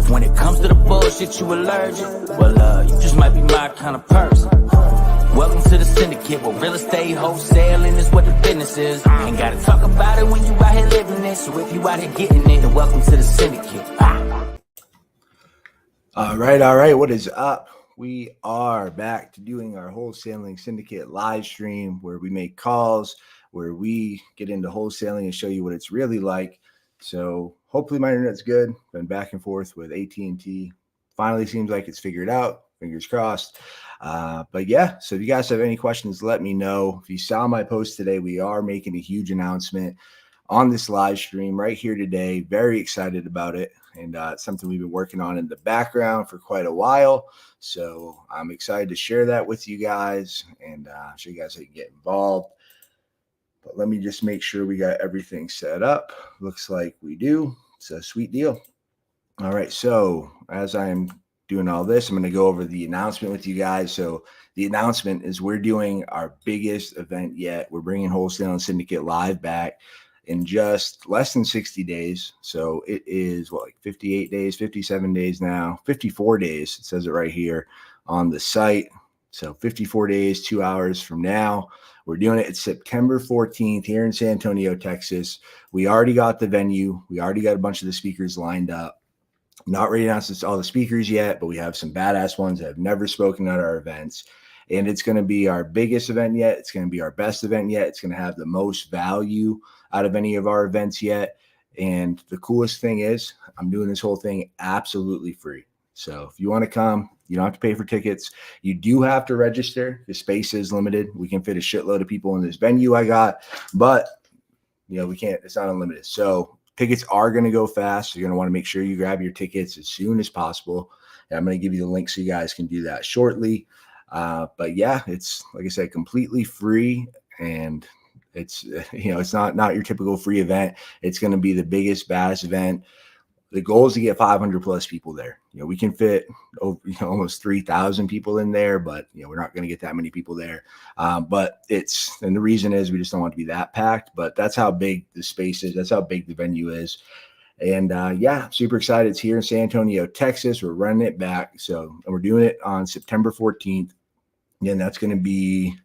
If when it comes to the bullshit you allergic, well, you just might be my kind of person. Welcome to the syndicate, where real estate wholesaling is what the business is. Ain't gotta talk about it when you out here living it. So if you out here getting it, then welcome to the syndicate. All right. What is up? We are back to doing our Wholesaling Syndicate live stream, where we make calls, where we get into wholesaling and show you what it's really like. So hopefully my internet's good. Been back and forth with AT&T. Finally seems like it's figured out. Fingers crossed. But yeah, so if you guys have any questions, let me know. If you saw my post today, we are making a huge announcement on this live stream right here today. Very excited about it. And it's something we've been working on in the background for quite a while. So I'm excited to share that with you guys and show you guys how you can get involved. But let me just make sure we got everything set up. Looks like we do. It's a sweet deal. All right. So as I'm doing all this, I'm going to go over the announcement with you guys. So the announcement is we're doing our biggest event yet. We're bringing Wholesaling Syndicate live back in just less than 60 days. So it is like 58 days, 57 days now, 54 days. It says it right here on the site. So 54 days, 2 hours from now. We're doing it. It's September 14th here in San Antonio, Texas. We already got the venue. We already got a bunch of the speakers lined up. Not ready to announce all the speakers yet, but we have some badass ones that have never spoken at our events. And it's going to be our biggest event yet. It's going to be our best event yet. It's going to have the most value out of any of our events yet. And the coolest thing is I'm doing this whole thing absolutely free. So if you want to come, you don't have to pay for tickets. You do have to register. The space is limited. We can fit a shitload of people in this venue I got, but we can't, it's not unlimited. So tickets are going to go fast. So you're going to want to make sure you grab your tickets as soon as possible. And I'm going to give you the link so you guys can do that shortly. But yeah, it's, like I said, completely free. And it's, it's not your typical free event. It's going to be the biggest, baddest event. The goal is to get 500 plus people there. We can fit almost 3,000 people in there, but we're not going to get that many people there. And the reason is we just don't want to be that packed, but that's how big the space is. That's how big the venue is. And yeah, super excited. It's here in San Antonio, Texas. We're running it back. And we're doing it on September 14th. And that's going to be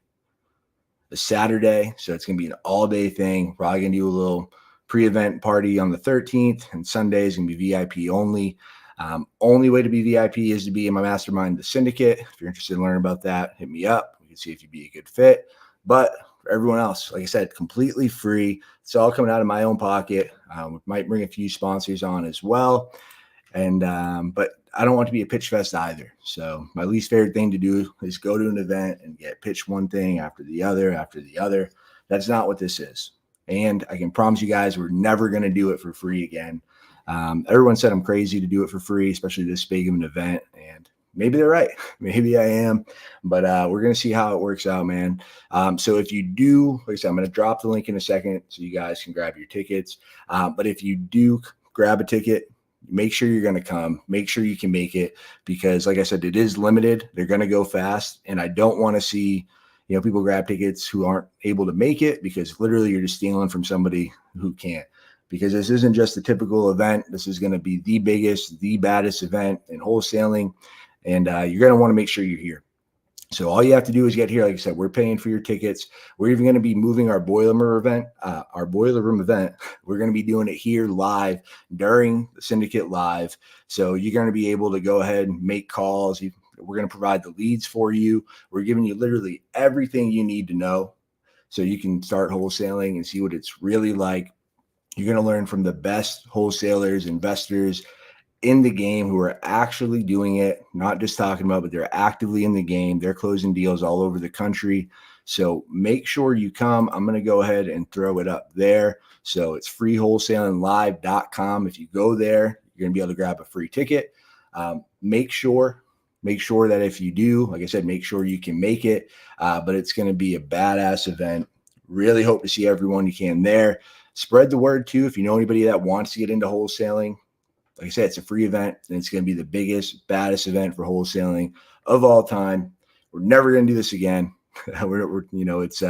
a Saturday. So it's going to be an all-day thing. Probably going to do a little pre-event party on the 13th, and Sunday is going to be VIP only. Only way to be VIP is to be in my mastermind, the Syndicate. If you're interested in learning about that, hit me up. We can see if you'd be a good fit. But for everyone else, like I said, completely free. It's all coming out of my own pocket. We might bring a few sponsors on as well. And but I don't want to be a pitch fest either. So my least favorite thing to do is go to an event and get pitched one thing after the other. That's not what this is. And I can promise you guys, we're never going to do it for free again. Everyone said I'm crazy to do it for free, especially this big of an event. And maybe they're right. Maybe I am. But we're going to see how it works out, man. So if you do, like I said, I'm going to drop the link in a second so you guys can grab your tickets. But if you do grab a ticket, make sure you're going to come. Make sure you can make it, because like I said, it is limited. They're going to go fast. And I don't want to see people grab tickets who aren't able to make it, because literally you're just stealing from somebody who can't. Because this isn't just a typical event. This is going to be the biggest, the baddest event in wholesaling. And you're going to want to make sure you're here. So all you have to do is get here. Like I said, we're paying for your tickets. We're even going to be moving our boiler room event. We're going to be doing it here live during the Syndicate Live. So you're going to be able to go ahead and make calls. We're going to provide the leads for you. We're giving you literally everything you need to know so you can start wholesaling and see what it's really like. You're going to learn from the best wholesalers, investors in the game who are actually doing it, not just talking about, but they're actively in the game. They're closing deals all over the country. So make sure you come. I'm going to go ahead and throw it up there. So it's freewholesalinglive.com. If you go there, you're going to be able to grab a free ticket. Make sure that if you do, like I said, make sure you can make it. But it's going to be a badass event. Really hope to see everyone you can there. Spread the word too. If you know anybody that wants to get into wholesaling, like I said, it's a free event, and it's going to be the biggest, baddest event for wholesaling of all time. We're never going to do this again. It's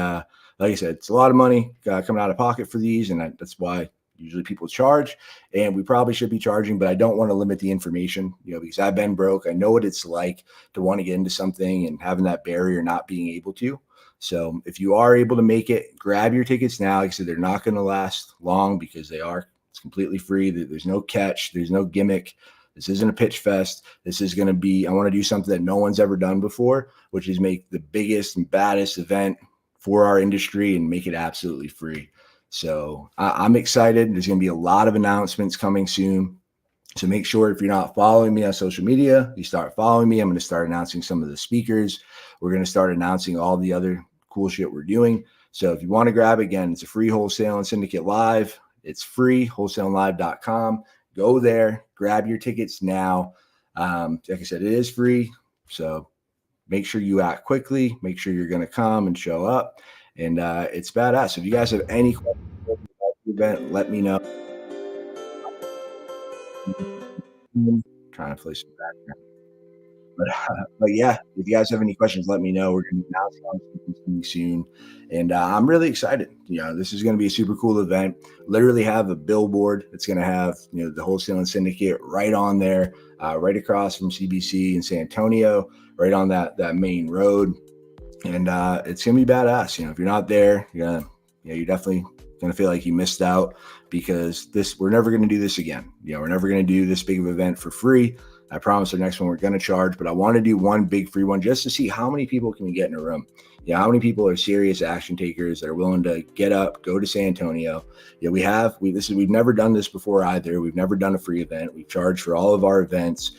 like I said, it's a lot of money coming out of pocket for these, and that's why Usually people charge, and we probably should be charging, but I don't want to limit the information, because I've been broke. I know what it's like to want to get into something and having that barrier, not being able to. So if you are able to make it, grab your tickets now. Like I said, they're not going to last long because it's completely free. There's no catch. There's no gimmick. This isn't a pitch fest. This is going to be, I want to do something that no one's ever done before, which is make the biggest and baddest event for our industry and make it absolutely free. So I'm excited. There's going to be a lot of announcements coming soon. So make sure, if you're not following me on social media, you start following me. I'm going to start announcing some of the speakers. We're going to start announcing all the other cool shit we're doing. So if you want to grab, again, it's a free Wholesaling Syndicate Live. It's free, wholesalinglive.com. Go there, grab your tickets now. Like I said, it is free. So make sure you act quickly. Make sure you're going to come and show up. And it's badass. So if you guys have any questions about the event, let me know. I'm trying to play some background. But yeah, if you guys have any questions, let me know. We're going to be announcing something soon. And I'm really excited. This is going to be a super cool event. Literally have a billboard. It's going to have, the Wholesaling Syndicate right on there, right across from CBC in San Antonio, right on that main road. And it's going to be badass. If you're not there, you're definitely going to feel like you missed out, because we're never going to do this again. We're never going to do this big of an event for free. I promise the next one we're going to charge, but I want to do one big free one just to see how many people can we get in a room. How many people are serious action takers that are willing to get up, go to San Antonio. We've never done this before either. We've never done a free event. We've charged for all of our events.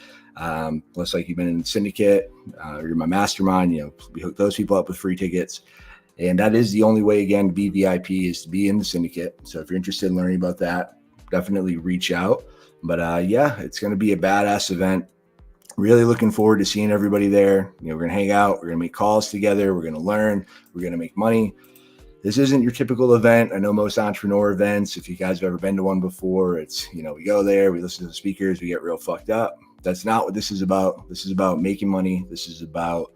Looks like you've been in the syndicate, you're my mastermind, we hook those people up with free tickets. And that is the only way, again, to be VIP, is to be in the syndicate. So if you're interested in learning about that, definitely reach out. But yeah, it's going to be a badass event. Really looking forward to seeing everybody there. We're going to hang out. We're going to make calls together. We're going to learn. We're going to make money. This isn't your typical event. I know most entrepreneur events, if you guys have ever been to one before, it's, we go there, we listen to the speakers, we get real fucked up. That's not what this is about. This is about making money. This is about,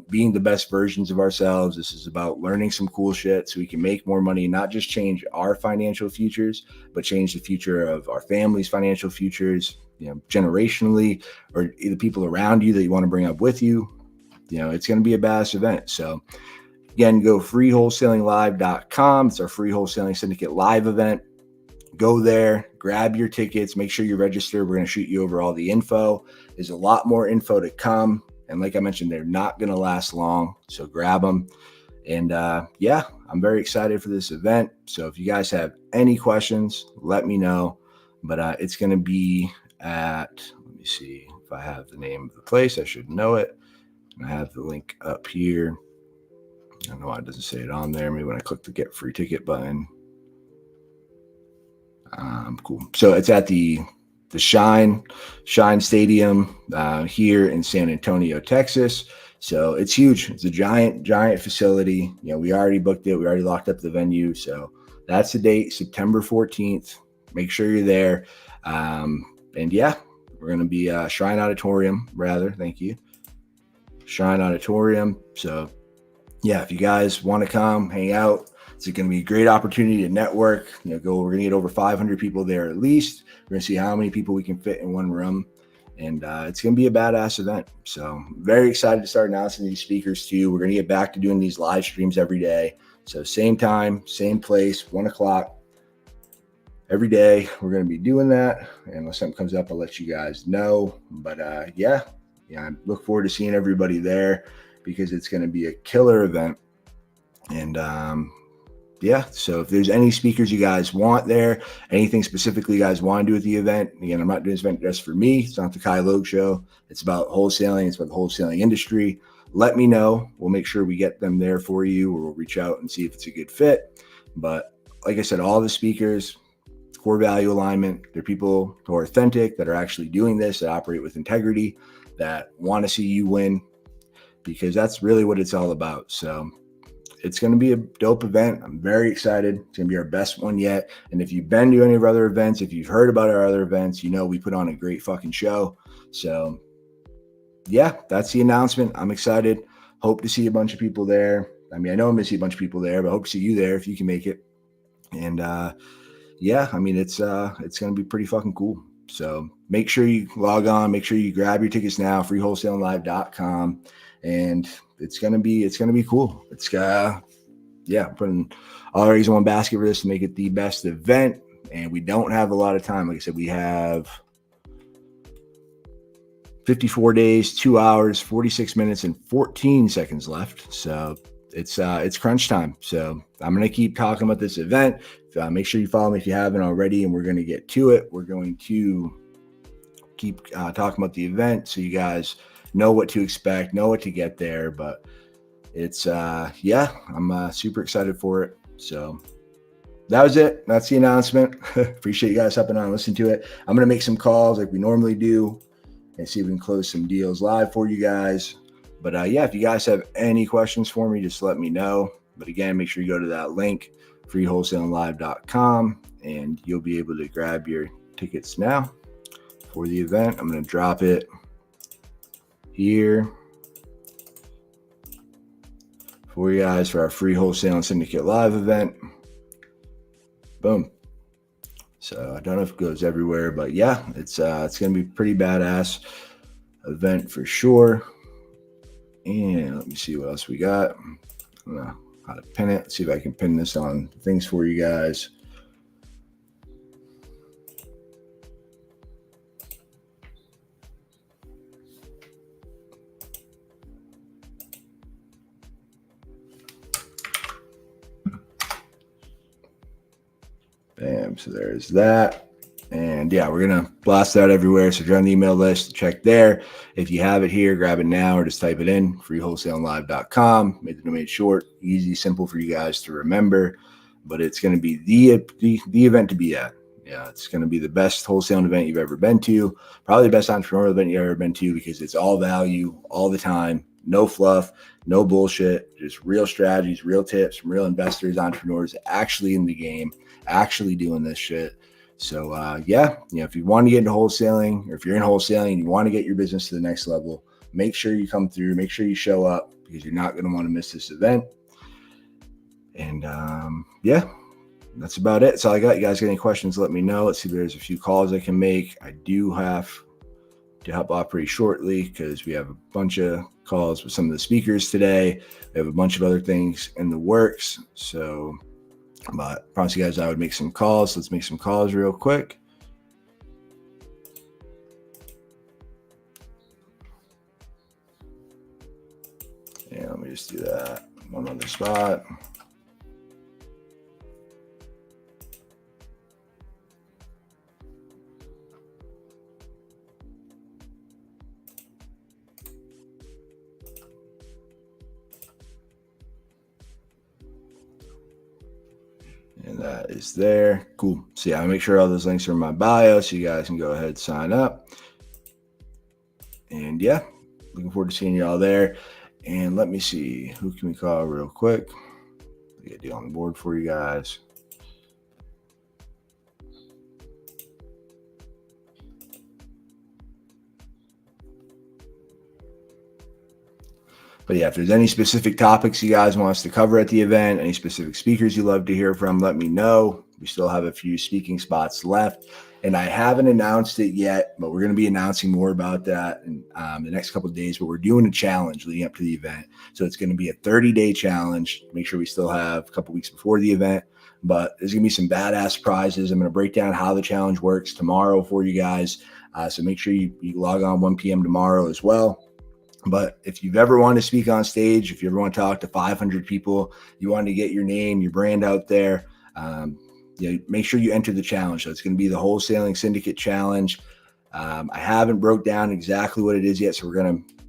being the best versions of ourselves. This is about learning some cool shit so we can make more money, not just change our financial futures, but change the future of our family's financial futures, generationally, or the people around you that you want to bring up with you. It's going to be a badass event. So again, go freewholesalinglive.com. It's our free Wholesaling Syndicate Live event. Go there, grab your tickets, make sure you register. We're going to shoot you over all the info. There's a lot more info to come. And like I mentioned, they're not going to last long. So grab them. And yeah, I'm very excited for this event. So if you guys have any questions, let me know. But it's going to be let me see if I have the name of the place. I should know it. I have the link up here. I don't know why it doesn't say it on there. Maybe when I click the get free ticket button. Cool. So it's at the Shine Stadium here in San Antonio, Texas. So it's huge. It's a giant facility. We already booked it. We already locked up the venue. So that's the date, September 14th. Make sure you're there. And yeah, we're going to be Shrine Auditorium, rather. Thank you. Shrine Auditorium. So yeah, if you guys want to come hang out, it's going to be a great opportunity to network. We're going to get over 500 people there at least. We're going to see how many people we can fit in one room. And it's going to be a badass event. So I'm very excited to start announcing these speakers too. We're going to get back to doing these live streams every day. So same time, same place, 1:00 every day. We're going to be doing that. And unless something comes up, I'll let you guys know. But yeah, I look forward to seeing everybody there, because it's going to be a killer event. And yeah, so if there's any speakers you guys want there, anything specifically you guys want to do at the event, again, I'm not doing this event just for me. It's not the Kai Logue Show. It's about wholesaling. It's about the wholesaling industry. Let me know. We'll make sure we get them there for you, or we'll reach out and see if it's a good fit. But like I said, all the speakers, core value alignment, they're people who are authentic, that are actually doing this, that operate with integrity, that want to see you win, because that's really what it's all about. So it's going to be a dope event. I'm very excited. It's going to be our best one yet. And if you've been to any of our other events, if you've heard about our other events, we put on a great fucking show. So yeah, that's the announcement. I'm excited. Hope to see a bunch of people there. I mean, I know I'm going to see a bunch of people there, but I hope to see you there if you can make it. And yeah, I mean, it's going to be pretty fucking cool. So make sure you log on, make sure you grab your tickets now, freewholesalinglive.com. And it's going to be cool. It's putting all our eggs in one basket for this to make it the best event. And we don't have a lot of time. Like I said, we have 54 days, 2 hours, 46 minutes, and 14 seconds left. So it's crunch time. So I'm going to keep talking about this event. Make sure you follow me if you haven't already, and we're going to get to it. We're going to keep talking about the event so you guys know what to expect, know what to get there. But it's, I'm super excited for it. So that was it. That's the announcement. Appreciate you guys hopping on and listening to it. I'm going to make some calls like we normally do and see if we can close some deals live for you guys. But if you guys have any questions for me, just let me know. But again, make sure you go to that link, freewholesalinglive.com, and you'll be able to grab your tickets now for the event. I'm going to drop it here for you guys for our free Wholesaling Syndicate Live event. Boom. So I don't know if it goes everywhere, but yeah, it's going to be pretty badass event for sure. And let me see what else we got. I don't know how to pin it. Let's see if I can pin this on things for you guys. Bam. So there's that. And yeah, we're going to blast that everywhere. So join the email list, check there. If you have it here, grab it now or just type it in, freewholesalinglive.com. Made the domain short, easy, simple for you guys to remember. But it's going to be the event to be at. Yeah, it's going to be the best wholesaling event you've ever been to. Probably the best entrepreneurial event you've ever been to because it's all value all the time. No fluff, no bullshit, just real strategies, real tips from real investors, entrepreneurs actually in the game, actually doing this shit. So, if you want to get into wholesaling or if you're in wholesaling and you want to get your business to the next level, make sure you come through, make sure you show up because you're not going to want to miss this event. And that's about it. That's all I got. You guys got any questions, let me know. Let's see if there's a few calls I can make. I do have to hop off pretty shortly because we have a bunch of calls with some of the speakers today. We have a bunch of other things in the works. So, but I promise you guys I would make some calls. Let's make some calls real quick. Yeah, let me just do that. One other spot. And that is there. Cool. So yeah, I'll make sure all those links are in my bio so you guys can go ahead and sign up. And yeah, looking forward to seeing you all there. And let me see, who can we call real quick? Get a deal on the board for you guys. But yeah, if there's any specific topics you guys want us to cover at the event, any specific speakers you'd love to hear from, let me know. We still have a few speaking spots left. And I haven't announced it yet, but we're going to be announcing more about that in the next couple of days. But we're doing a challenge leading up to the event. So it's going to be a 30-day challenge. Make sure we still have a couple weeks before the event. But there's going to be some badass prizes. I'm going to break down how the challenge works tomorrow for you guys. So make sure you log on 1 p.m. tomorrow as well. But if you've ever wanted to speak on stage, if you ever want to talk to 500 people, you want to get your name, your brand out there, make sure you enter the challenge. So it's going to be the Wholesaling Syndicate Challenge. I haven't broke down exactly what it is yet. So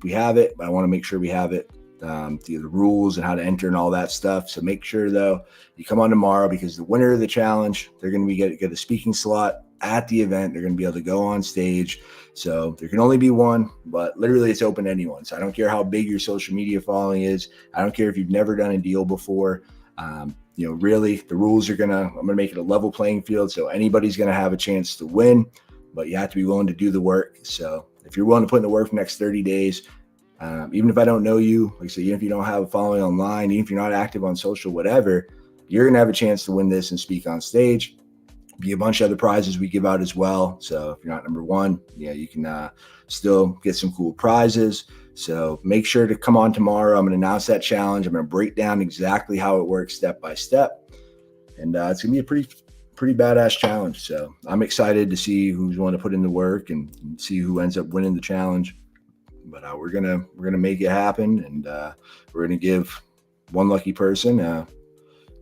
we have it, but I want to make sure we have it, the rules and how to enter and all that stuff. So make sure though, you come on tomorrow because the winner of the challenge, they're going to be get a speaking slot at the event. They're going to be able to go on stage. So there can only be one, but literally it's open to anyone. So I don't care how big your social media following is. I don't care if you've never done a deal before. Really the rules I'm going to make it a level playing field. So anybody's going to have a chance to win, but you have to be willing to do the work. So if you're willing to put in the work for the next 30 days, even if I don't know you, like I said, even if you don't have a following online, even if you're not active on social, whatever, you're going to have a chance to win this and speak on stage. be a bunch of other prizes we give out as well. So if you're not number one, yeah, you can still get some cool prizes. So make sure to come on tomorrow. I'm going to announce that challenge. I'm going to break down exactly how it works step by step. And it's going to be a pretty badass challenge. So I'm excited to see who's willing to put in the work and see who ends up winning the challenge. But we're gonna make it happen, and we're gonna give one lucky person a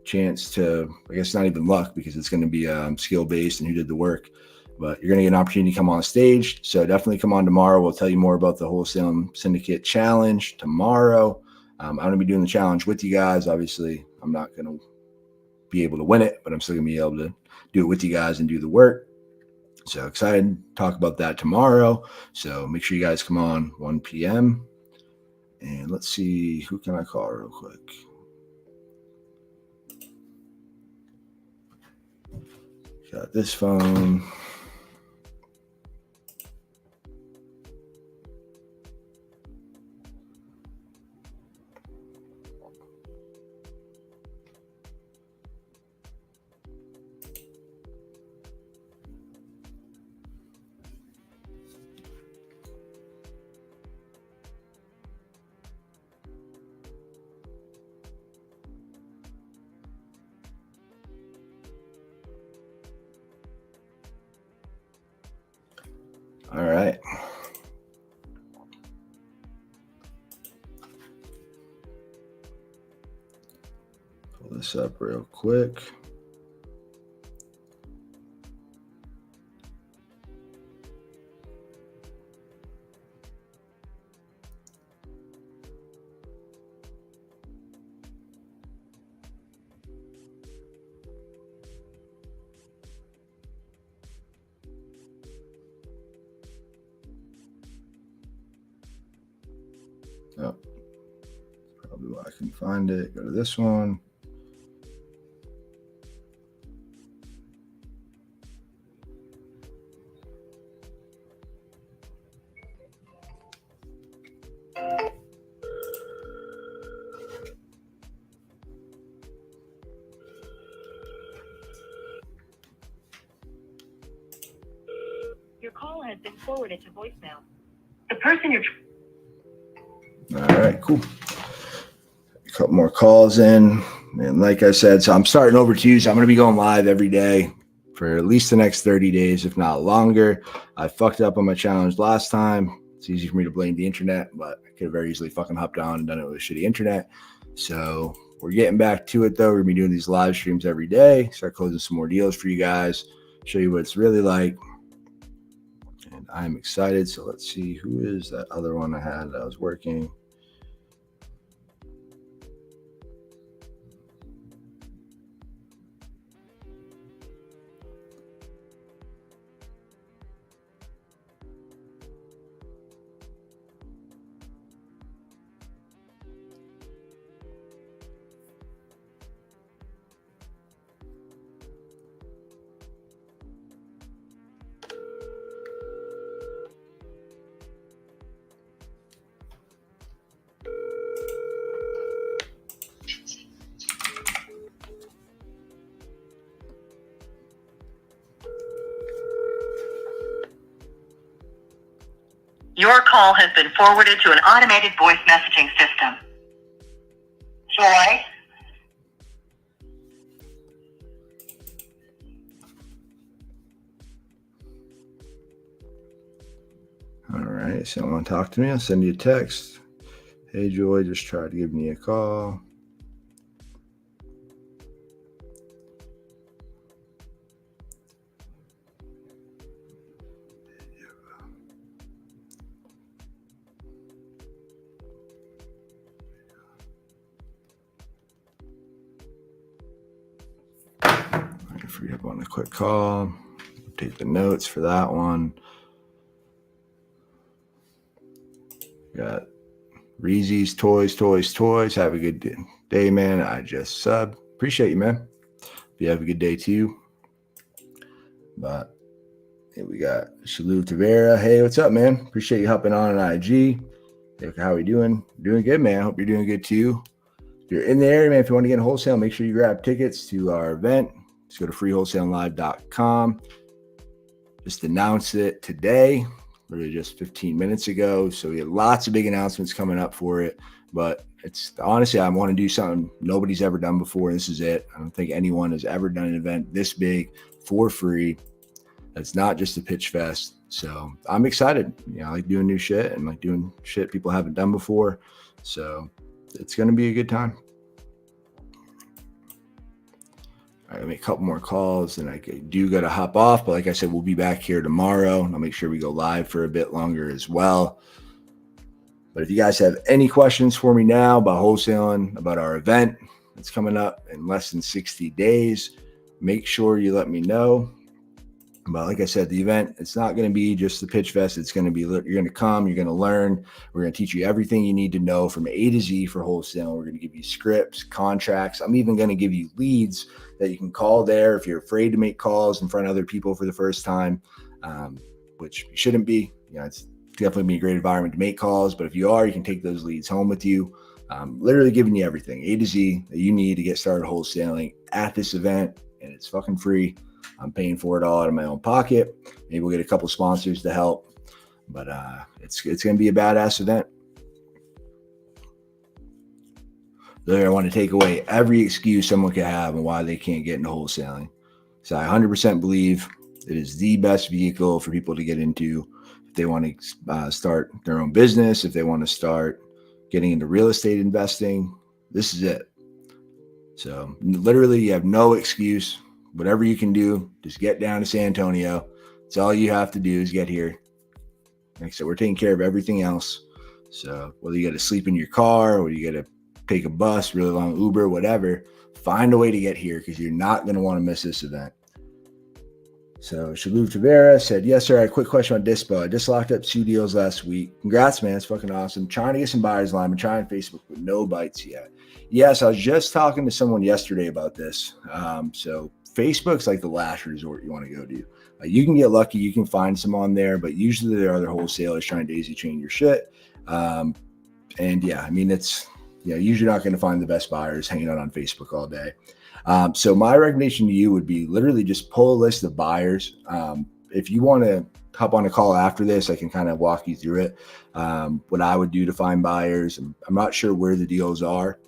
chance to, I guess not even luck, because it's going to be skill based and who did the work. But you're going to get an opportunity to come on stage. So definitely come on tomorrow. We'll tell you more about the Wholesaling Syndicate Challenge tomorrow. I'm going to be doing the challenge with you guys. Obviously, I'm not going to be able to win it, but I'm still going to be able to do it with you guys and do the work. So excited to talk about that tomorrow. So make sure you guys come on 1 p.m. And let's see, who can I call real quick? Got this phone. All right. Pull this up real quick. Oh, probably why I can find it. Go to this one. Your call has been forwarded to voicemail. The person you're... All right, cool. A couple more calls in. And like I said, so I'm starting over Tuesday. I'm going to be going live every day for at least the next 30 days, if not longer. I fucked up on my challenge last time. It's easy for me to blame the internet, but I could have very easily fucking hopped on and done it with shitty internet. So we're getting back to it, though. We're going to be doing these live streams every day. Start closing some more deals for you guys. Show you what it's really like. And I'm excited. So let's see, who is that other one I had that was working? Your call has been forwarded to an automated voice messaging system. Joy? All right, so want to talk to me? I'll send you a text. Hey, Joy, just tried to give me a call. Free up on a quick call. Take the notes for that one. Got Reezy's Toys. Have a good day, man. I just subbed. Appreciate you, man. You have a good day too. But here we got Shalu Tavera. Hey, what's up, man? Appreciate you hopping on an IG. Hey, how are we doing? Doing good, man. Hope you're doing good too. If you're in the area, man, if you want to get in wholesale, make sure you grab tickets to our event. Just go to freewholesalinglive.com. Just announced it today, literally just 15 minutes ago. So we have lots of big announcements coming up for it. But it's honestly, I want to do something nobody's ever done before. This is it. I don't think anyone has ever done an event this big for free. That's not just a pitch fest. So I'm excited. You know, I like doing new shit and like doing shit people haven't done before. So it's going to be a good time. All right, I'll make a couple more calls and I do got to hop off. But like I said, we'll be back here tomorrow. And I'll make sure we go live for a bit longer as well. But if you guys have any questions for me now about wholesaling, about our event that's coming up in less than 60 days, make sure you let me know. But like I said, the event, it's not going to be just the pitch fest. It's going to be, you're going to come, you're going to learn. We're going to teach you everything you need to know from A to Z for wholesale. We're going to give you scripts, contracts. I'm even going to give you leads that you can call there if you're afraid to make calls in front of other people for the first time, which you shouldn't be. You know, it's definitely be a great environment to make calls. But if you are, you can take those leads home with you. Literally giving you everything A to Z that you need to get started wholesaling at this event. And it's fucking free. I'm paying for it all out of my own pocket. Maybe we'll get a couple sponsors to help, but it's going to be a badass event. So I want to take away every excuse someone could have on why they can't get into wholesaling. So I 100% believe it is the best vehicle for people to get into if they want to start their own business, if they want to start getting into real estate investing. This is it. So literally, you have no excuse. Whatever you can do, just get down to San Antonio. It's all you have to do is get here. Like I said, we're taking care of everything else. So whether you got to sleep in your car or you got to take a bus, really long Uber, whatever, find a way to get here because you're not going to want to miss this event. So Shalou Tavera said, yes, sir. I had a quick question on Dispo. I just locked up 2 deals last week. Congrats, man. It's fucking awesome. Trying to get some buyers line. I'm trying Facebook with no bites yet. Yes, I was just talking to someone yesterday about this. So Facebook's like the last resort you want to go to. You can get lucky. You can find some on there, but usually there are other wholesalers trying to daisy chain your shit. And yeah, I mean, it's, you know, usually not going to find the best buyers hanging out on Facebook all day. So my recommendation to you would be literally just pull a list of buyers. If you want to hop on a call after this, I can kind of walk you through it. What I would do to find buyers. I'm not sure where the deals are,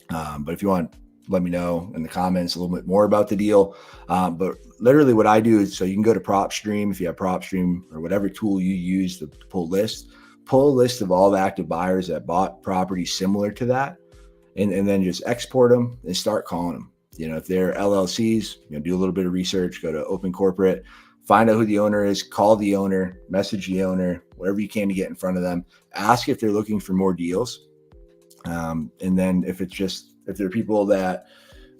but if you want, let me know in the comments a little bit more about the deal. But literally what I do is, so you can go to PropStream if you have PropStream or whatever tool you use to pull lists. Pull a list of all the active buyers that bought properties similar to that, and then just export them and start calling them. You know, if they're LLCs, you know, do a little bit of research, go to Open Corporate, find out who the owner is, call the owner, message the owner, whatever you can to get in front of them. Ask if they're looking for more deals. And then if they're people that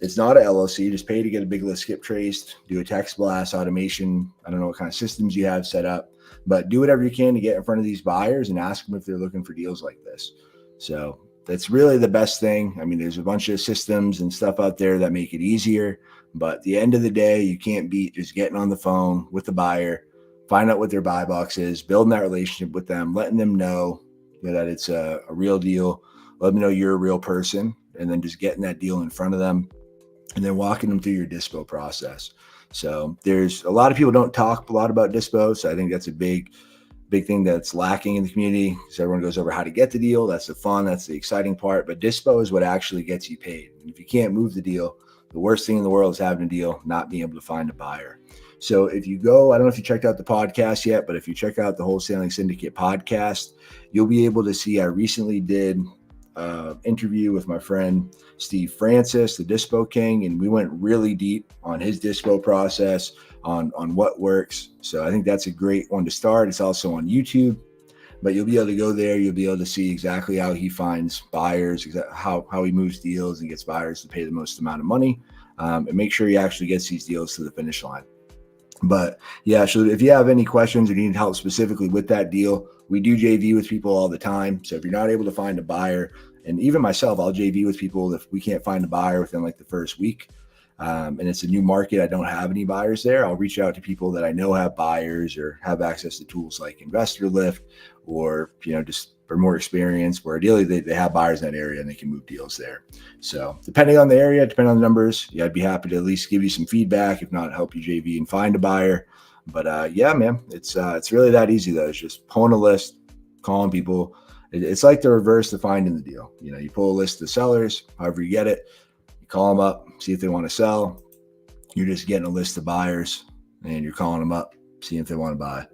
it's not an LLC, just pay to get a big list skip traced, do a text blast automation. I don't know what kind of systems you have set up, but do whatever you can to get in front of these buyers and ask them if they're looking for deals like this. So that's really the best thing. I mean, there's a bunch of systems and stuff out there that make it easier, but at the end of the day, you can't beat just getting on the phone with the buyer, find out what their buy box is, building that relationship with them, letting them know that it's a real deal, let them know you're a real person, and then just getting that deal in front of them and then walking them through your dispo process. So there's a lot of people don't talk a lot about dispo. So I think that's a big thing that's lacking in the community. So everyone goes over how to get the deal. That's the fun. That's the exciting part. But dispo is what actually gets you paid. And if you can't move the deal, the worst thing in the world is having a deal, not being able to find a buyer. So if you go, I don't know if you checked out the podcast yet, but if you check out the Wholesaling Syndicate podcast, you'll be able to see I recently did interview with my friend Steve Francis, the Dispo King, and we went really deep on his dispo process, on what works. So I think that's a great one to start. It's also on YouTube, but you'll be able to go there. You'll be able to see exactly how he finds buyers, how he moves deals and gets buyers to pay the most amount of money, and make sure he actually gets these deals to the finish line. But yeah, so if you have any questions or need help specifically with that deal, we do JV with people all the time. So if you're not able to find a buyer, and even myself, I'll JV with people if we can't find a buyer within like the first week. and it's a new market. I don't have any buyers there. I'll reach out to people that I know have buyers or have access to tools like Investor Lift, or, just for more experience, where ideally they have buyers in that area and they can move deals there. So depending on the area, depending on the numbers, I'd be happy to at least give you some feedback, if not help you JV and find a buyer. But yeah, man, it's really that easy though. It's just pulling a list, calling people. It's like the reverse to finding the deal. You pull a list of sellers, however you get it, you call them up, see if they want to sell. You're just getting a list of buyers and you're calling them up, seeing if they want to buy.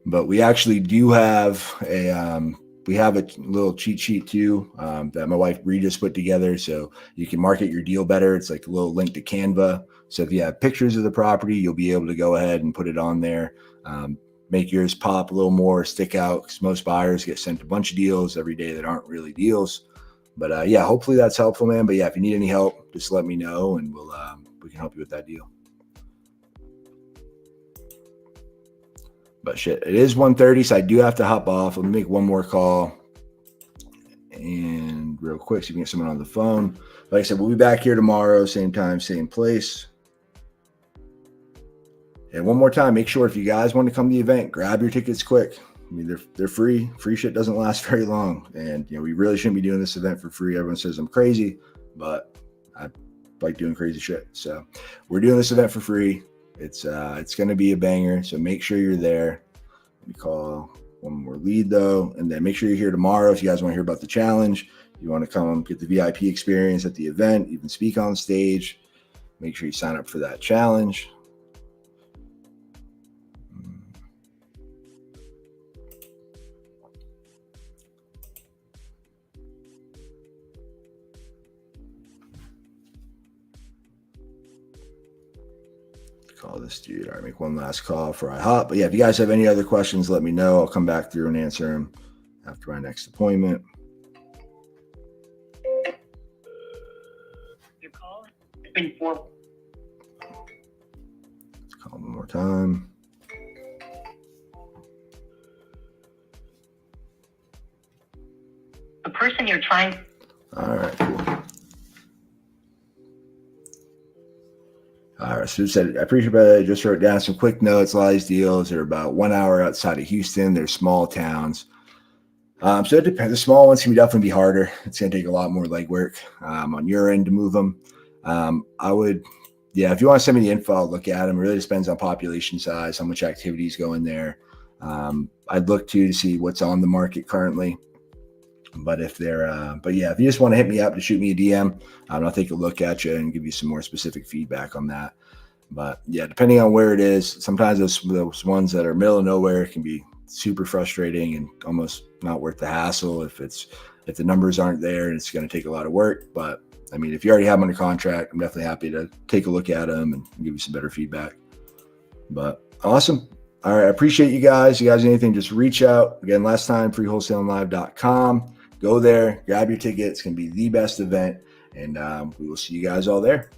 But we actually do have a little cheat sheet too, that my wife Bree just put together, so you can market your deal better. It's like a little link to Canva. So if you have pictures of the property, you'll be able to go ahead and put it on there. Make yours pop a little more, stick out, because most buyers get sent a bunch of deals every day that aren't really deals. But yeah, hopefully that's helpful, man. But yeah, if you need any help, just let me know and we can help you with that deal. But shit, it is 1:30, so I do have to hop off. Let me make one more call. And real quick, so you can get someone on the phone. Like I said, we'll be back here tomorrow, same time, same place. And one more time, make sure if you guys want to come to the event, grab your tickets quick. I mean, they're free. Free shit doesn't last very long. And, we really shouldn't be doing this event for free. Everyone says I'm crazy, but I like doing crazy shit. So we're doing this event for free. It's going to be a banger, so make sure you're there. Let me call one more lead though, and then make sure you're here tomorrow if you guys want to hear about the challenge. You want to come get the VIP experience at the event, even speak on stage. Make sure you sign up for that challenge. Call this dude. All right, make one last call before I hop. But yeah, if you guys have any other questions, let me know. I'll come back through and answer them after my next appointment. Your call has been forwarded. Let's call one more time. The person you're trying. All right, cool. All right, so I appreciate it. I just wrote down some quick notes. A lot of these deals are about 1 hour outside of Houston. They're small towns. So it depends. The small ones can definitely be harder. It's going to take a lot more legwork on your end to move them. If you want to send me the info, I'll look at them. It really depends on population size, how much activity is going there. I'd look to see what's on the market currently. But if if you just want to hit me up to shoot me a DM, I'll take a look at you and give you some more specific feedback on that. But yeah, depending on where it is, sometimes those ones that are middle of nowhere can be super frustrating and almost not worth the hassle if the numbers aren't there and it's going to take a lot of work. But I mean, if you already have them under contract, I'm definitely happy to take a look at them and give you some better feedback. But awesome. All right. I appreciate you guys. You guys need anything, just reach out. Again, last time, freewholesalinglive.com. Go there, grab your ticket. It's going to be the best event, and we will see you guys all there.